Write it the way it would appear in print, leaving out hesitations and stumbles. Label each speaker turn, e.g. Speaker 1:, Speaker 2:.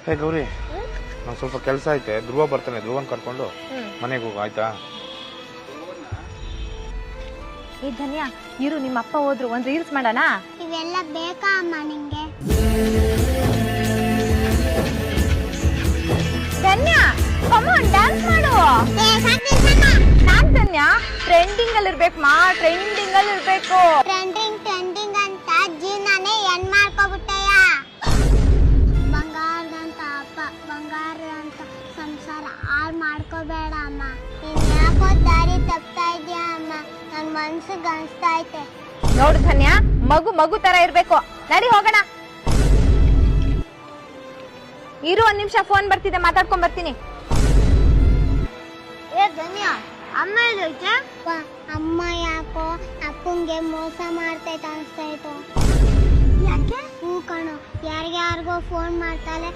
Speaker 1: ಹೇ ಗೌರಿ, ನಂಗೆ ಸ್ವಲ್ಪ ಕೆಲಸ ಐತೆ. ಧ್ರುವ ಬರ್ತಾನೆ, ಧ್ರುವನ್ ಕರ್ಕೊಂಡು ಮನೆಗೆ ಹೋಗು ಆಯ್ತಾ?
Speaker 2: ಈ ಧನ್ಯ ಇರು, ನಿಮ್ಮ ಅಪ್ಪ ಹೋದ್ರು, ಒಂದು ರೀಲ್ಸ್ ಮಾಡೋಣ.
Speaker 3: ಇವೆಲ್ಲ ಬೇಕಾ ಅಮ್ಮ ನಿಂಗೆ?
Speaker 2: ಧನ್ಯ ಕಮಾನ್ ಡ್ಯಾನ್ಸ್ ಮಾಡು. ನಾನ್ ಧನ್ಯ ಟ್ರೆಂಡಿಂಗ್ ಅಲ್ಲಿ ಇರ್ಬೇಕು ಮಾ, ಟ್ರೆಂಡಿಂಗ್ ಅಲ್ಲಿ ಇರ್ಬೇಕು.
Speaker 3: ಟ್ರೆಂಡಿಂಗ್ ಅಂತ ಜೀವನನೇ ಏನ್ ಮಾಡ್ಕೊಬಿಟ್ಟಯ್ಯ. ಬಂಗಾರದಂತ ಅಪ್ಪ, ಬಂಗಾರದಂತ ಸಂಸಾರ ಹಾಳು ಮಾಡ್ಕೋಬೇಡ ಅಮ್ಮ. ನೀನ್ ಯಾಕೋ ದಾರಿ ತಪ್ತಾ ಇದೀಯ ಅಮ್ಮ, ನನ್ ಮನ್ಸಿಗೆ ಅನ್ಸ್ತಾ ಐತೆ.
Speaker 2: ನೋಡು ಧನ್ಯ, ಮಗು ತರ ಇರ್ಬೇಕು. ನಡಿ ಹೋಗೋಣ. ಇರು, ಒಂದ್ ನಿಮಿಷ ಫೋನ್ ಬರ್ತಿದೆ, ಮಾತಾಡ್ಕೊಂಡ್ ಬರ್ತೀನಿ.
Speaker 3: ಏ ಧನ್ಯ, ಅಮ್ಮ ಎಲ್ಲೈತೆ? ಅಮ್ಮ ಯಾಕೋ ಅಪ್ಪಂಗೆ ಮೋಸ ಮಾಡ್ತೈತೆ ಅನ್ಸ್ತಾಯ್ತು. ಯಾಕೆ? ಹೂ ಕಣೋ, ಯಾರಿಗಾರ್ಗೋ ಫೋನ್ ಮಾಡ್ತಾಳೆ.